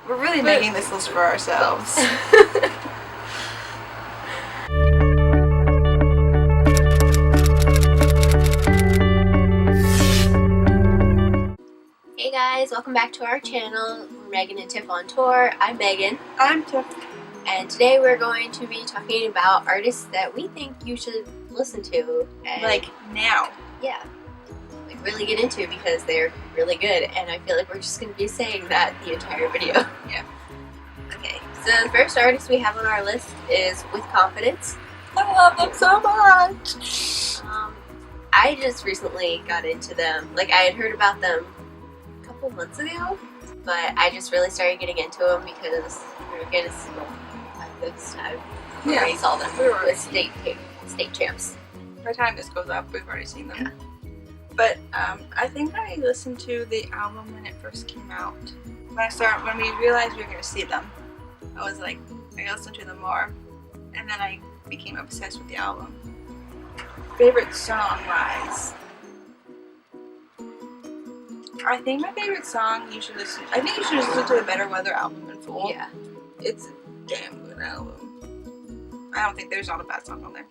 We're really making this list for ourselves. Hey guys, welcome back to our channel. We're Megan and Tiff on tour. I'm Megan. I'm Tiff. And today we're going to be talking about artists that we think you should listen to. And Like now. yeah, like really get into because they're really good. And I feel like we're just going to be saying that the entire video. Yeah. Okay, so the first artist we have on our list is With Confidence. I love them so much. I just recently got into them. Like, I had heard about them a couple months ago, but I just really started getting into them because we were going to see them at this time. We already saw them. We were state champs. By the time this goes up, we've already seen them. Yeah. But I think I listened to the album when it first came out. When we realized we were going to see them, I was like, I gotta listen to them more. And then I became obsessed with the album. Favorite song-wise, I think my favorite song I think you should listen to the Better Weather album in full. Yeah. It's a damn good album. I don't think there's not a bad song on there.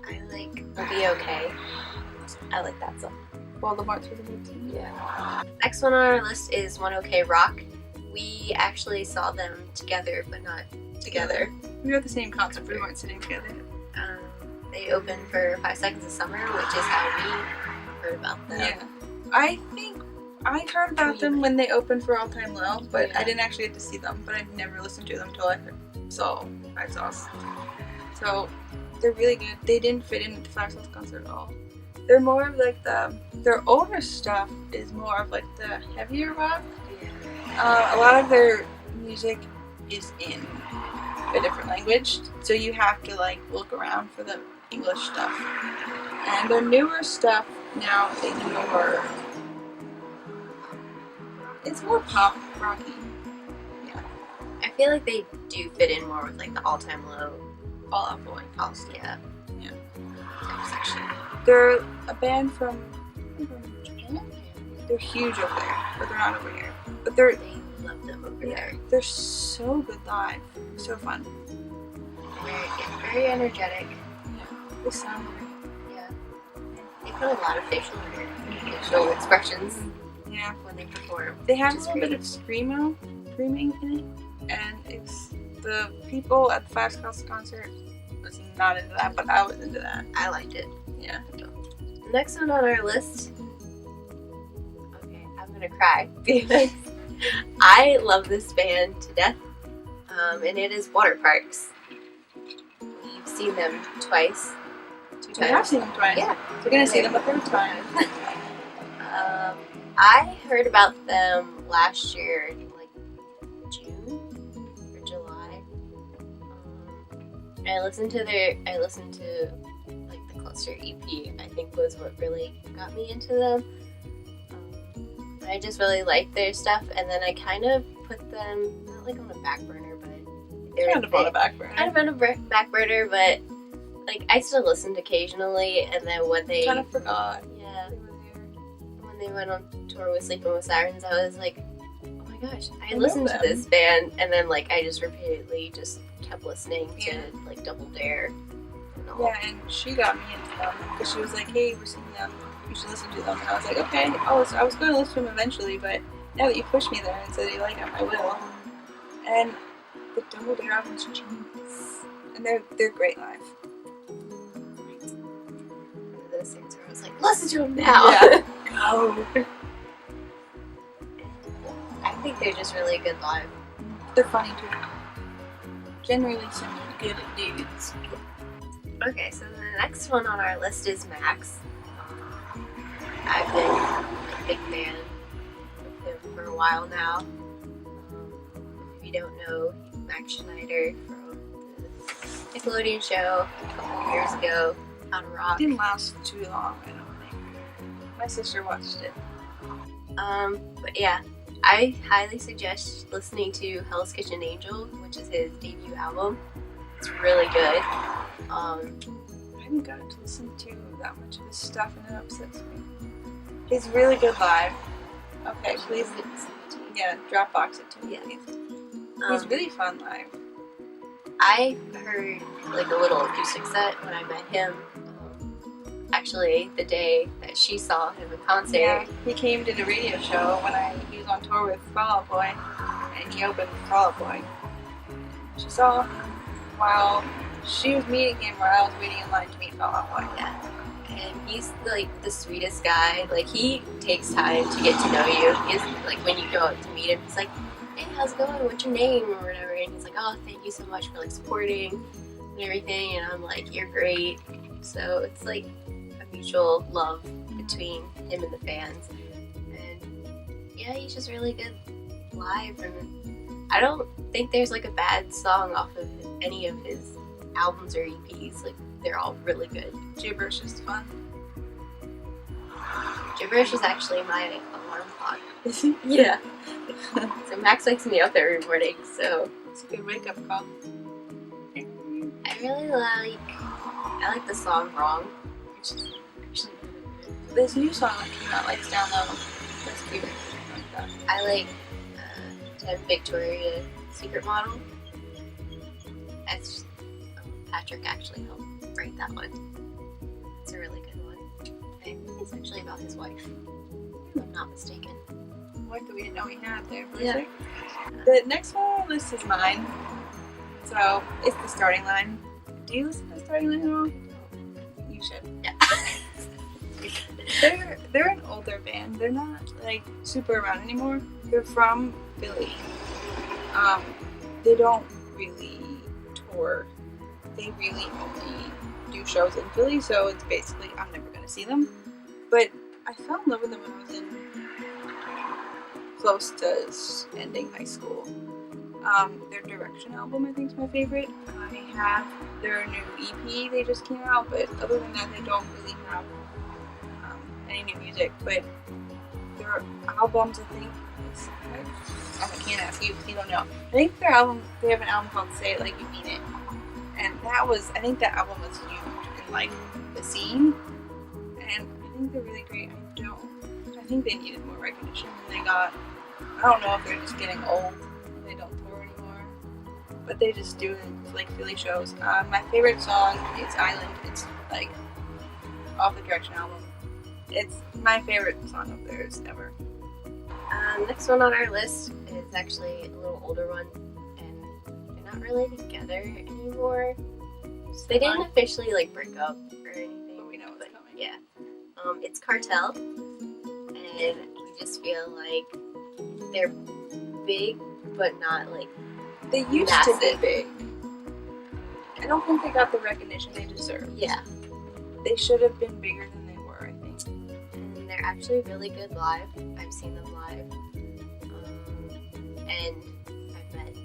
I like We'll Be Okay. I like that song. Well, the March for the Meat. Yeah. Next one on our list is One OK Rock. We actually saw them together, but not together. We were at the same concert, but we weren't sitting together. They opened for 5 Seconds of Summer, which is how we heard about them. Yeah. I think I heard about them when they opened for All Time Low, but yeah. I didn't actually get to see them, but I never listened to them until I saw Five Sauce. So they're really good. They didn't fit in with the Five Sauce concert at all. They're more of like their older stuff is more of like the heavier rock. Yeah. A lot of their music is in a different language, so you have to like look around for the English stuff. And their newer stuff now is more, it's more pop rocky. Yeah. I feel like they do fit in more with like the All Time Low, Fall Out Boy. Yeah. Yeah. Section. They're a band from Japan. They're huge over there, but they're not over here. But They love them over there. they're so good live. So fun. Very energetic. They sound great. Yeah. They put a lot of facial expressions Yeah. when they perform. They have a little bit of screaming in it, and it's the people at the Five Sauce concert was not into that, but I was into that. I liked it. Yeah. Next one on our list. Okay, I'm gonna cry because I love this band to death, and it is Water Parks. We've seen them twice. 2 times. We have seen them twice. Yeah. We're gonna see them a third time. I heard about them last year in like June or July. I listened to like the Cluster EP. I think was what really got me into them. I just really liked their stuff, and then I kind of put them not like on a back burner, but they were Kind of on a back burner. kind of on a back burner, but like I still listened occasionally. And then when they Kind of forgot. yeah. They were there. When they went on tour with Sleeping with Sirens, I was like, oh my gosh, I I listened know to them. this band, and then like I just repeatedly just kept listening to Yeah. like Double Dare and all. Yeah, and she got me into them because she was like, "Hey, we're seeing them. You should listen to them." And I was like, "Okay." I was going to listen to them eventually, but now that you pushed me there and said you like them, I will. And the Double Dare album is genius, and they're great live. One of those things where I was like, listen to them now. Yeah. Go. I think they're just really good live. They're funny too. Generally, some good dudes. Okay, so the next one on our list is Max. I've been a big fan of him for a while now. If you don't know, Max Schneider from the Nickelodeon show a couple of years ago, on Rock. It didn't last too long, I don't think. My sister watched it. But yeah, I highly suggest listening to Hell's Kitchen Angel, which is his debut album. It's really good. I haven't gotten to listen to that much of his stuff, and it upsets me. He's really good live. Okay, please. Yeah, Dropbox it to me. Yeah. He's really fun live. I heard like a little acoustic set when I met him. Actually, the day that she saw him in concert. Yeah, he came to the radio show when he was on tour with Fall Out Boy, and he opened for Fall Out Boy. She saw him while she was meeting him, while I was waiting in line to meet Fall Out Boy. Yeah. And he's like the sweetest guy. Like he takes time to get to know you. He's like when you go out to meet him, he's like, "Hey, how's it going? What's your name?" or whatever. And he's like, "Oh, thank you so much for like supporting and everything." And I'm like, "You're great." So it's like a mutual love between him and the fans. And yeah, he's just really good live. And I don't think there's like a bad song off of any of his albums or EPs. Like they're all really good. Gibberish is fun. Gibberish is actually my alarm clock. Yeah. So Max wakes me up every morning, so It's a good wake up call. I really like the song Wrong, which is actually really good. This new song that came out, Lights Down Low. That's cute. Like that. I like 10 Victoria Secret Model. That's just, Patrick actually helped write that one. It's a really good one. And it's actually about his wife, if I'm not mistaken. What that we didn't know we had there. Yeah. The next one on our list is mine. So it's the Starting Line. Do you listen to the Starting Line at all? You should. Yeah. They're an older band. They're not like super around anymore. They're from Philly. They don't really tour. They really only do shows in Philly, so it's basically I'm never gonna see them. But I fell in love with them when I was in close to ending high school. Their Direction album I think is my favorite. I have their new EP they just came out, but other than that they don't really have any new music. But their albums I think I can't ask you because you don't know. I think they have an album called Say It Like You Mean It. And I think that album was huge in like the scene. And I think they're really great. I think they needed more recognition than they got. I don't know if they're just getting old and they don't tour anymore. But they just do like Philly shows. My favorite song is Island. It's like off the Direction album. It's my favorite song of theirs ever. Next one on our list is actually a little older one, and they're not really together anymore. So they didn't officially like break up or anything. But we know what's coming. Yeah. It's Cartel, and we just feel like they're big, but not like They used massive. to be big. I don't think they got the recognition they deserve. Yeah. They should have been bigger than they were, I think. And they're actually really good live. I've seen them live. And I've met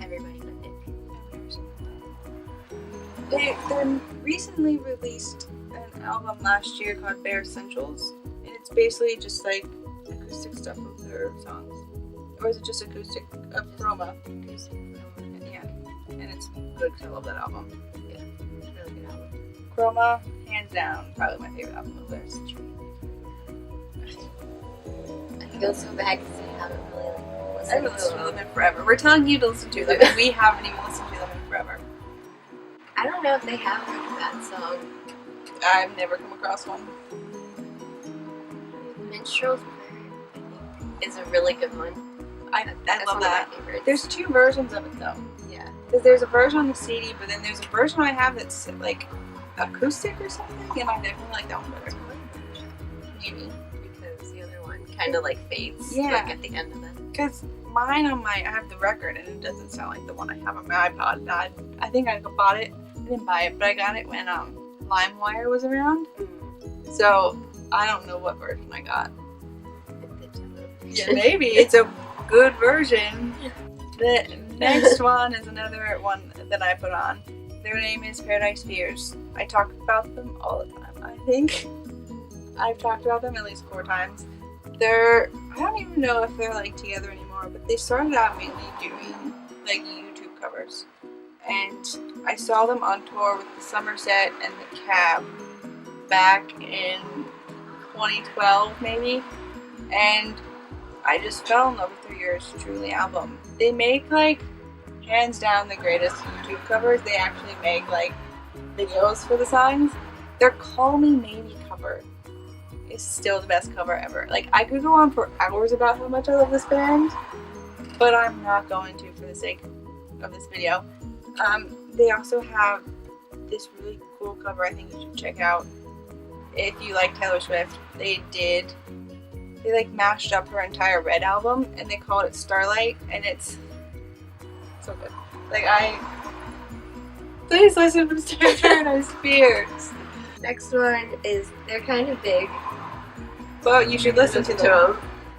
everybody but Nick. They recently released an album last year called Bare Essentials, and it's basically just like acoustic stuff of their songs. Or is it just acoustic of Chroma? Yeah, and it's good because I love that album. Yeah, it's a really good album. Chroma, hands down, probably my favorite album of theirs. I feel so bad because I haven't really I listened haven't to listened to them. them in forever. We're telling you to listen to them, and we haven't even listened to them in forever. I don't know if they have like a bad song. I've never come across one. Minstrel's Prayer, I think, is a really good one. I That's love one that. of my favorites. There's two versions of it though. Yeah. Because there's a version on the CD, but then there's a version I have that's like acoustic or something, and I definitely like that one better. Maybe. Because the other one kind of like fades Yeah. like at the end of it. Because mine I have the record, and it doesn't sound like the one I have on my iPod. I think I bought it. I didn't buy it, but I got it when LimeWire was around. So I don't know what version I got. Yeah, maybe it's a good version. The next one is another one that I put on. Their name is Paradise Fears. I talk about them all the time. I think I've talked about them at least 4 times. I don't even know if they're like together anymore, but they started out mainly doing like YouTube covers. And I saw them on tour with the Somerset and the Cab back in 2012 maybe. And I just fell in love with their Yours Truly album. They make like hands down the greatest YouTube covers. They actually make like videos for the songs. Their Call Me Maybe cover is still the best cover ever. Like, I could go on for hours about how much I love this band, but I'm not going to for the sake of this video. They also have this really cool cover I think you should check out if you like Taylor Swift. They like mashed up her entire Red album and they called it Starlight, and it's so good. Like, please listen to Paradise Spears. Next one is, they're kind of big, but you should listen to them.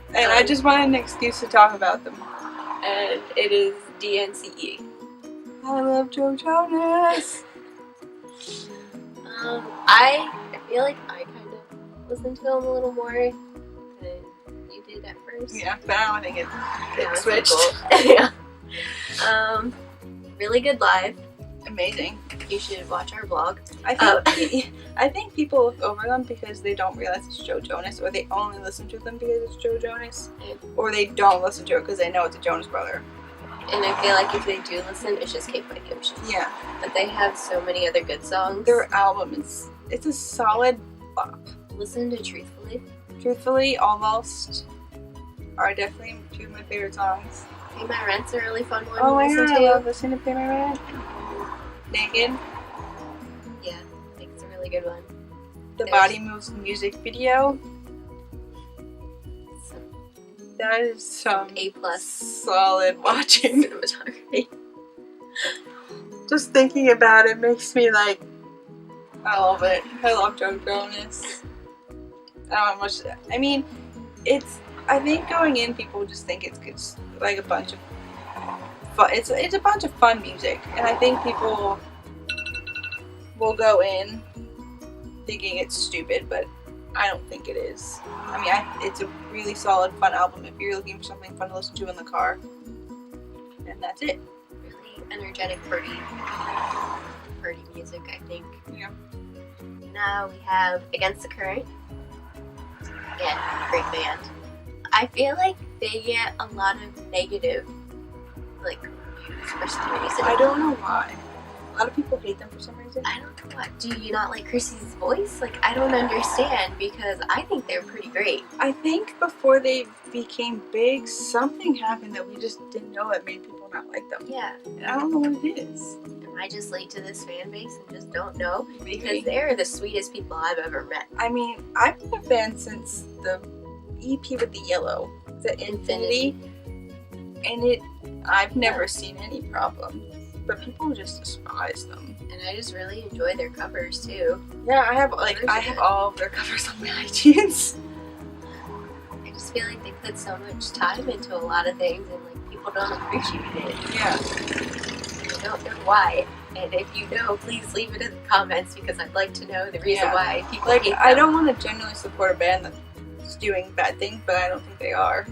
And I just wanted an excuse to talk about them. And it is DNCE. I love Joe Jonas. I feel like I kind of listened to them a little more than you did at first. Yeah, but I don't think it switched. Cool. Really good live. Amazing. You should watch our vlog. I think people look over them because they don't realize it's Joe Jonas, or they only listen to them because it's Joe Jonas, or they don't listen to it because they know it's a Jonas brother. And I feel like if they do listen, it's just Cake by the Ocean. Yeah. But they have so many other good songs. Their album it's a solid bop. Listen to Truthfully. Truthfully, Almost are definitely two of my favorite songs. Pay My Rent's a really fun one to listen to. I love listening to Pay My Rent. Naked. Yeah, I think it's a really good one. The Body Moves music video. That is some A+ solid watching. Cinematography. Just thinking about it makes me like, I love it. I love Joe Jonas. I don't have much. I mean, I think going in, people just think it's like a bunch of fun. It's a bunch of fun music, and I think people will go in thinking it's stupid, but I don't think it is. I mean, it's a really solid, fun album if you're looking for something fun to listen to in the car. And that's it. Really energetic party music, I think. Yeah. Now we have Against the Current. Again, great band. I feel like they get a lot of negative, like, reviews for some reason. I don't know why. A lot of people hate them for some reason. I don't know what. Do you not like Chrissy's voice? Like, I don't understand, because I think they're pretty great. I think before they became big, something happened that we just didn't know that made people not like them. Yeah. And I don't know what it is. Am I just late to this fan base and just don't know? Because they're the sweetest people I've ever met. I mean, I've been a fan since the EP with the yellow, the Infinity. And I've never seen any problem. But people just despise them. And I just really enjoy their covers too. Yeah, I have all of their covers on my iTunes. I just feel like they put so much time into a lot of things, and like people don't appreciate it. Yeah. And I don't know why. And if you know, please leave it in the comments, because I'd like to know the reason why people hate them. I don't want to generally support a band that's doing bad things, but I don't think they are.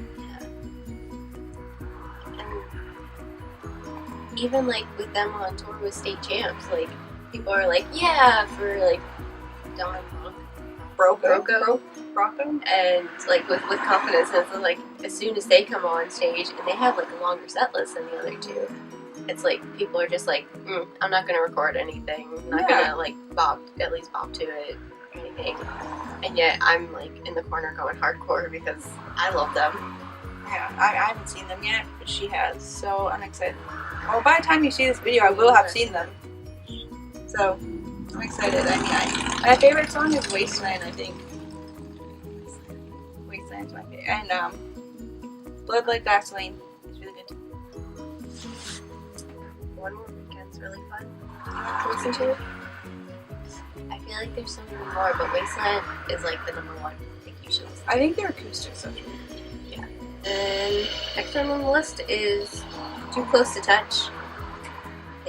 Even like with them on tour with State Champs, like people are like, yeah, for like Don Brocco, and like with Confidence, and so like as soon as they come on stage and they have like a longer set list than the other two, it's like people are just like, I'm not gonna record anything, I'm not gonna like at least bop to it or anything, and yet I'm like in the corner going hardcore because I love them. Yeah, I haven't seen them yet, but she has, so I'm excited. Well, by the time you see this video, I will have seen them. So, I'm excited. I mean, my favorite song is Wasteland, I think. Wasteland's my favorite. And, Blood Like Gasoline is really good. One More Weekend's really fun to listen to. I feel like there's so many more, but Wasteland is like the number one. I think you should listen to. I think their acoustics are really good. Yeah. And next one on the list is Too Close to Touch.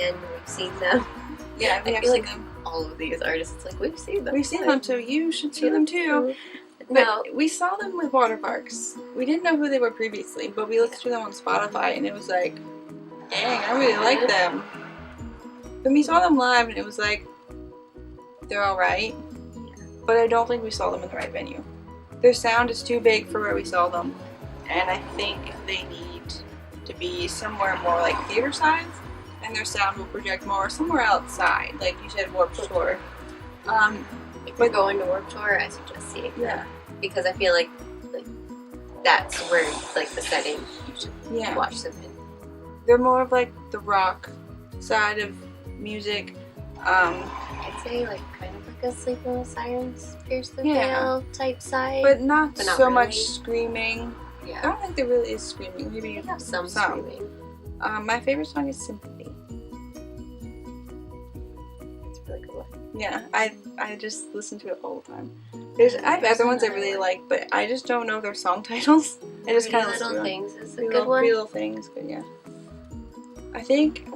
And we've seen them. Yeah, we have seen them. All of these artists, it's like, we've seen them. We've seen them too. You should see them too. No. But we saw them with water parks. We didn't know who they were previously, but we listened to them on Spotify, and it was like, dang, I really like them. Then we saw them live, and it was like, they're alright. But I don't think we saw them in the right venue. Their sound is too big for where we saw them. and I think they need to be somewhere more like theater size, and their sound will project more somewhere outside, like you said, Warped Tour. If we're going to Warped Tour, I suggest seeing them because I feel like that's where like the setting you should watch them in. They're more of like the rock side of music. I'd say like kind of like a Sleeping with Sirens, Pierce the Veil type side, but not so really. much screaming. Yeah, I don't think there really is screaming. Maybe they have some screaming. My favorite song is Sympathy. It's a really good one. Yeah, I just listen to it all the time. I have other ones I really like, but I just don't know their song titles. I just kind of listen to them. Things is a good one. Little Things, but yeah. I think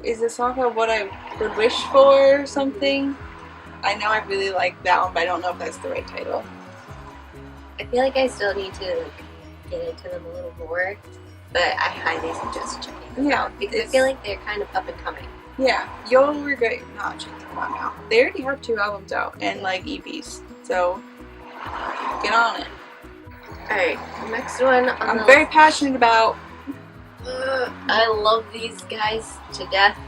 is the song called What I Would Wish For or something. I know I really like that one, but I don't know if that's the right title. I feel like I still need to like, get into them a little more, but I highly suggest checking them out because I feel like they're kind of up and coming. Yeah, you'll regret not checking them out now. They already have 2 albums out and like EPs, so get on it. Alright, next one. I'm very passionate about. I love these guys to death,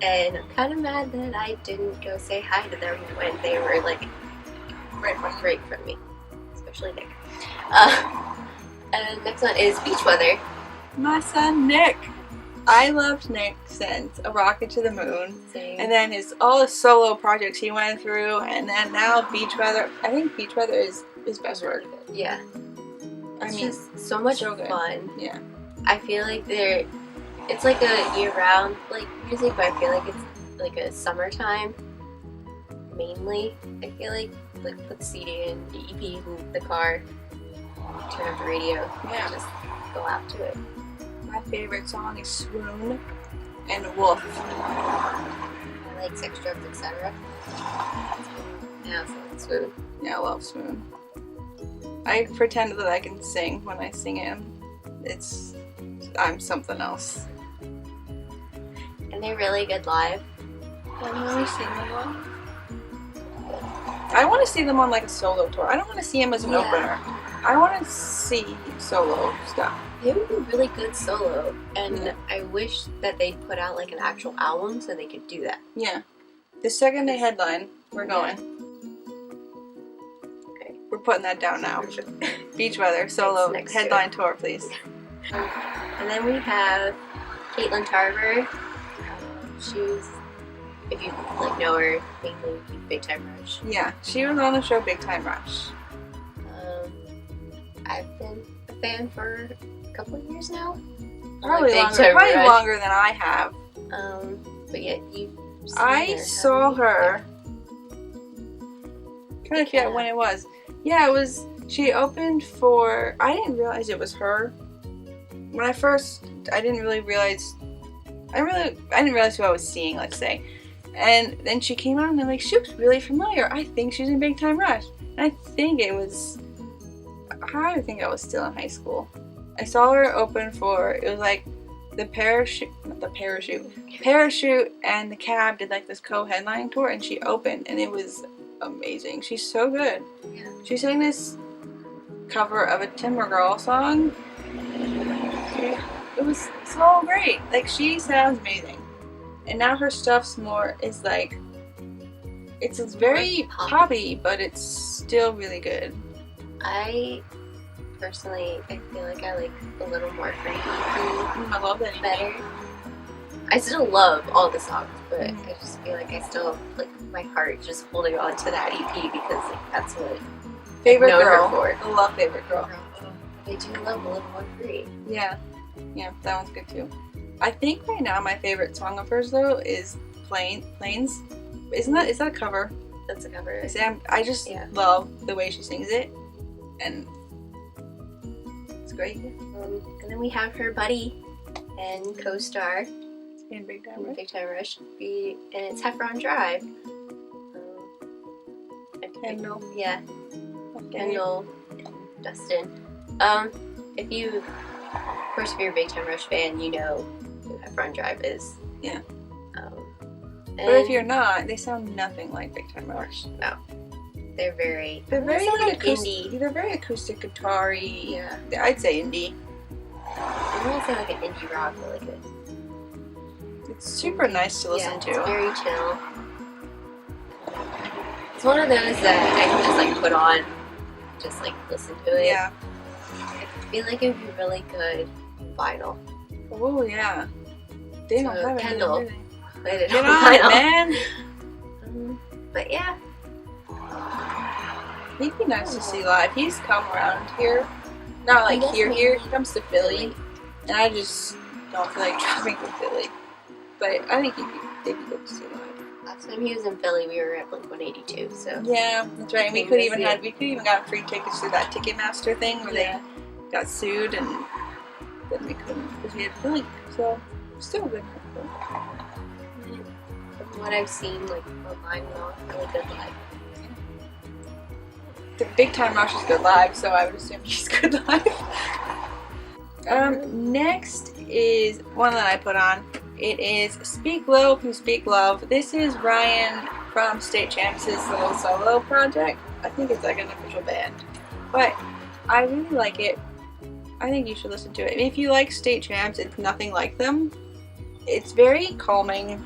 and I'm kind of mad that I didn't go say hi to them when they were like right from me, especially Nick. And next one is Beach Weather. My son Nick. I loved Nick since A Rocket to the Moon. Same. And then all his solo projects he went through, and then now Beach Weather. I think Beach Weather is his best work. Yeah. I mean, just so much fun. Yeah. I feel like it's like a year-round like music, but I feel like it's like a summertime mainly. I feel like put the CD in, the EP in the car, turn up the radio, and just go out to it. My favorite song is Swoon and Wolf. I like Sex, Drugs, Etc. Yeah, so like Swoon. Yeah, I love Swoon. I pretend that I can sing when I sing it. I'm something else. And they're really good live. I've never seen them live. I want to see them on like a solo tour. I don't want to see them as an opener. I want to see solo stuff. They would be really good solo, and I wish that they'd put out like an actual album so they could do that. Yeah. The second they headline, we're going. Okay. We're putting that down now. Beach Weather, solo, headline tour, please. And then we have Caitlin Tarver. She's, if you like know her, mainly Big Time Rush. Yeah, she was on the show Big Time Rush. I've been a fan for a couple of years now. Probably longer than I have. But yeah, I saw her. I'm trying to figure out when it was. Yeah, it was. She opened for. I didn't realize it was her. When I didn't really realize. I didn't realize who I was seeing. Let's say, and then she came out and I'm like, she looks really familiar. I think she's in Big Time Rush. And I think I was still in high school. I saw her open for. It was like the Parachute and the Cab did like this co-headlining tour, and she opened, and it was amazing. She's so good. Yeah. She sang this cover of a Timber Girl song. It was so great. Like, she sounds amazing. And now her stuff's it's like, it's very poppy, but it's still really good. I personally, I feel like I like a little more free EP. I love that EP. Better. I still love all the songs, but I just feel like I still, like, my heart just holding on to that EP because like, that's what Favorite Girl. I love Favorite Girl. I do love a little more free. Yeah, that one's good too. I think right now my favorite song of hers though is Planes. Is that a cover? That's a cover. I just love the way she sings it, and it's great. And then we have her buddy and co-star in Big Time Rush, and it's Heffron Drive. Kendall. Yeah. Kendall and Dustin. If you're a Big Time Rush fan, you know who Heffron Drive is. Yeah. But if you're not, they sound nothing like Big Time Rush. No. they're very like indie. They're very acoustic guitar-y. Yeah. I'd say indie. I want to say like an indie rock, but like a. It's super nice to listen to. It's very chill. It's one of those that I can just like put on, just like listen to it. Yeah. I feel like it would be really good vinyl. Oh yeah. They don't have it. Kendall. Really. Get Get on it, man. But yeah. He'd be nice to see live. He's come around here. Not like here. He comes to Philly. And I just don't feel like traveling to Philly. But I think they'd be good to see live. Last time he was in Philly, we were at Blink-182, so. Yeah, that's right. And we could even got free tickets to that Ticketmaster thing where they got sued, and then we couldn't because we had Blink. So still good. From what I've seen, like online and all, really good live. The Big Time Rush is good live, so I would assume he's good live. Next is one that I put on. It is Speak Low from Speak Love. This is Ryan from State Champs' little solo project. I think it's like an official band. But I really like it. I think you should listen to it. If you like State Champs, it's nothing like them. It's very calming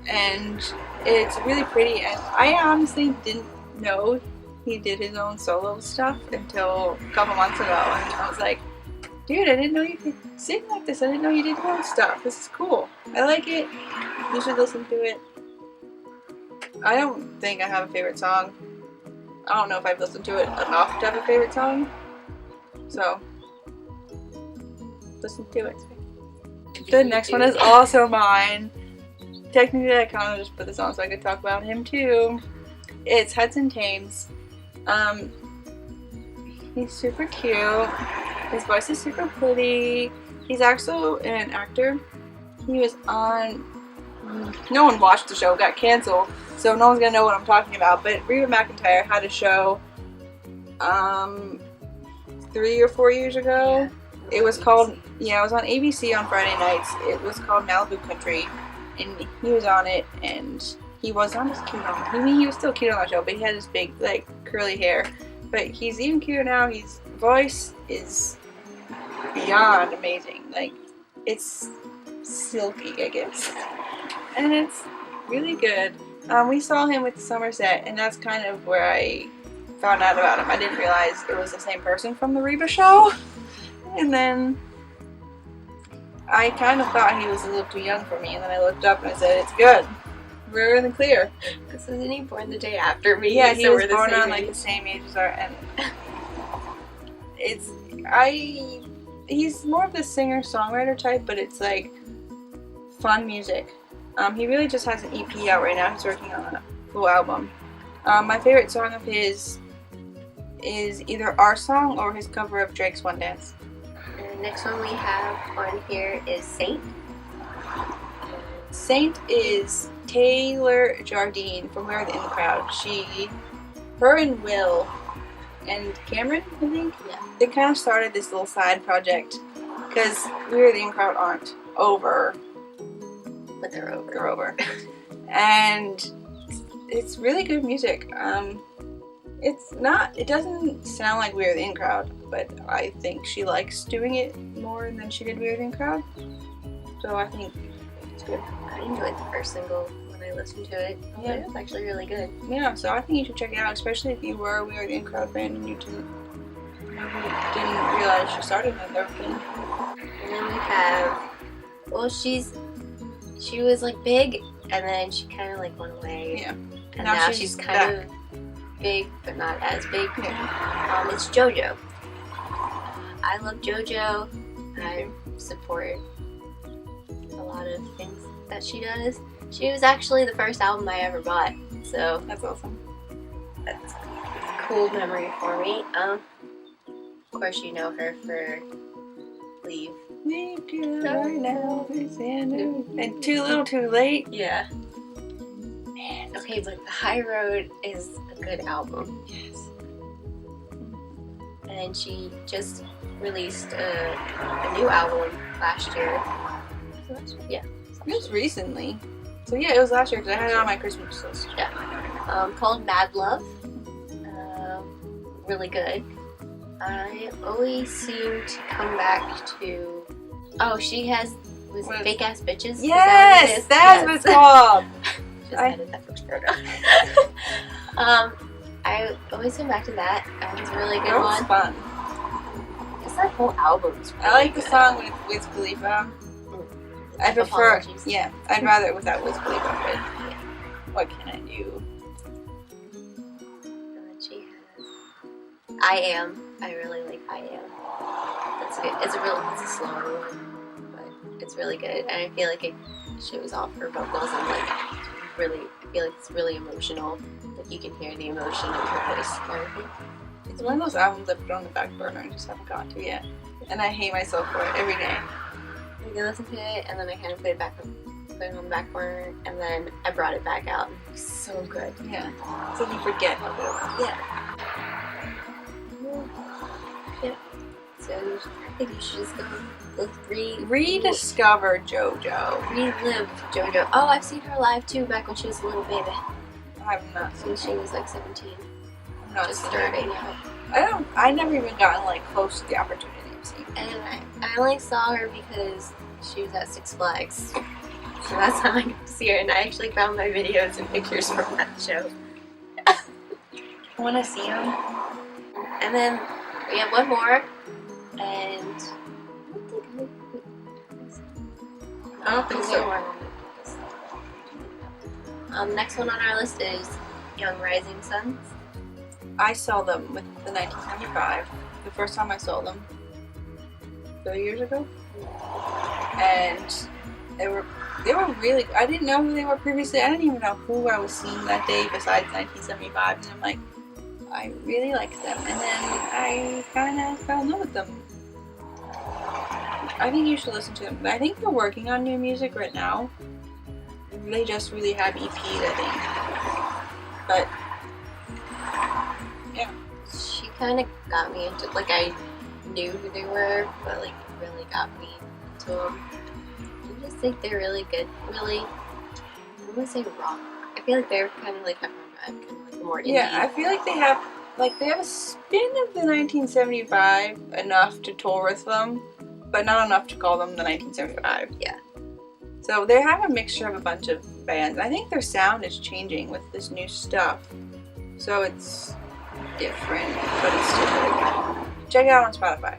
and it's really pretty, and I honestly didn't know he did his own solo stuff until a couple months ago, and I was like, dude, I didn't know you could sing like this. I didn't know you did your own stuff. This is cool. I like it. You should listen to it. I don't think I have a favorite song. I don't know if I've listened to it enough to have a favorite song. So, listen to it. The next one is also mine. Technically, I kind of just put this on so I could talk about him too. It's Hudson Thames. He's super cute. His voice is super pretty. He's also an actor. He was on... No one watched the show, got canceled, so no one's gonna know what I'm talking about, but Reba McEntire had a show 3 or 4 years ago. It was called... Yeah, it was on ABC on Friday nights. It was called Malibu Country, and he was on it, and he was not as cute on it. I mean, he was still cute on that show, but he had this big, like, curly hair. But he's even cuter now. His voice is beyond amazing. Like, it's silky, I guess. And it's really good. We saw him with Somerset, and that's kind of where I found out about him. I didn't realize it was the same person from the Reba show. And then I kind of thought he was a little too young for me, and then I looked up and I said, it's good. We're in the clear. Because isn't he born the day after me? Yeah, he so was born on like the same age as our, and he's more of the singer-songwriter type, but it's like fun music. He really just has an EP out right now. He's working on a full album. My favorite song of his is either our song or his cover of Drake's One Dance. And the next one we have on here is Saint. Saint is Taylor Jardine from We Are the In the Crowd. Her and Will and Cameron, I think, they kind of started this little side project because We Are the In Crowd aren't over. But they're over. They're over. And it's really good music. It doesn't sound like We Are the In Crowd, but I think she likes doing it more than she did We Are the In Crowd. So I think it's good. I enjoyed the first single when I listened to it. Yeah, it was actually really good. Yeah, so I think you should check it out, especially if you were a We Are the In Crowd fan and you didn't realize she started in their band. And then we have, well, she was like big, and then she kind of like went away. Yeah. And now she's kind of big, but not as big. Yeah. It's JoJo. I love JoJo. I support a lot of things that she does. She was actually the first album I ever bought, so that's awesome. That's a cool memory for me. Of course, you know her for Leave. Leave good right now, and Too Little Too Late. Yeah. Man, okay, but The High Road is a good album. Yes. And she just released a new album last year. Yeah. It was recently. So yeah, it was last year because I had it on my Christmas list. Yeah. Called Mad Love. really good. I always seem to come back to. Oh, she has fake ass bitches. Yes, that's what it's called. Just edit that first photo. I always come back to that. That was a really good one. Fun. It's that whole album's really I like good. the song with Wiz Khalifa. I prefer. Apologies. Yeah, I'd rather it without Wiz Khalifa. But what can I do? And then she has I Am. I really like I Am. That's good. It's a slower one, but it's really good. And I feel like it shows off her vocals and like really. I feel like it's really emotional. Like you can hear the emotion in her voice and everything. It's one of those albums I put on the back burner and just haven't gotten to yet. And I hate myself for it every day. I can listen to it and then I kind of put it on the back burner and then I brought it back out and it was so good. Yeah. So you forget how good it was. Yeah. So I think you should just go Rediscover JoJo. Relive JoJo. Oh, I've seen her live too back when she was a little baby. I'm not. So she was like 17. I'm not Just starting out. I never even gotten like close to the opportunity of seeing her. And I only saw her because she was at Six Flags. So that's how I got to see her. And I actually found my videos and pictures from that show. I want to see them. And then we have one more. And I don't think so. Next one on our list is Young Rising Suns. I saw them with the 1975. The first time I saw them 3 years ago. And they were really, I didn't know who they were previously. I didn't even know who I was seeing that day besides 1975. And I'm like, I really liked them. And then I kind of fell in love with them. I think you should listen to them. I think they're working on new music right now. They just really have EP'd, I think. But, yeah. She kind of got me into, like, I knew who they were, but, like, really got me into them. I just think they're really good. Really, I don't want to say rock. I feel like they're kind of like have kind of like more indie. Yeah, I feel like they have a spin of the 1975 enough to tour with them, but not enough to call them the 1975. Yeah. So they have a mixture of a bunch of bands. I think their sound is changing with this new stuff. So it's different, but it's still really good. Check it out on Spotify.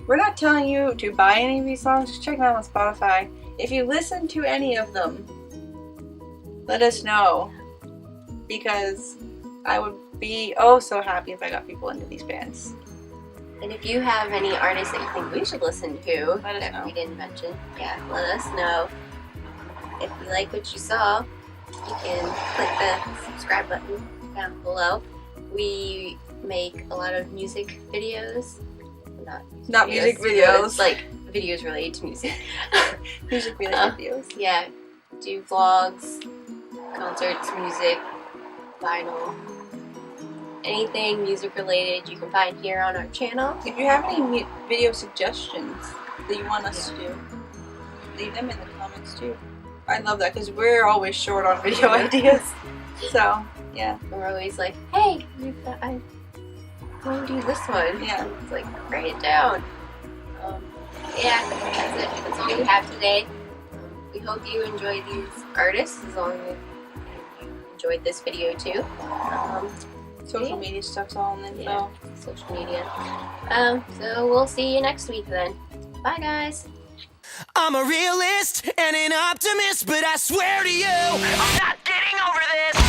We're not telling you to buy any of these songs, just check them out on Spotify. If you listen to any of them, let us know. Because I would be so happy if I got people into these bands. And if you have any artists that you think we should listen to Let us that know. we didn't mention, let us know. If you like what you saw, you can click the subscribe button down below. We make a lot of music videos. Not music videos. Like videos related to music. Music related videos. Yeah, do vlogs, concerts, music, vinyl. Anything music related you can find here on our channel. If you have any video suggestions that you want us to do, leave them in the comments too. I love that because we're always short on video ideas. So, yeah. We're always like, hey, I want to do this one. Yeah. It's like, write it down. Yeah, that's it. That's all we have today. We hope you enjoyed these artists as long as you enjoyed this video too. Social media stuff's all in the info. Yeah, social media. So we'll see you next week then. Bye guys. I'm a realist and an optimist, but I swear to you, I'm not getting over this.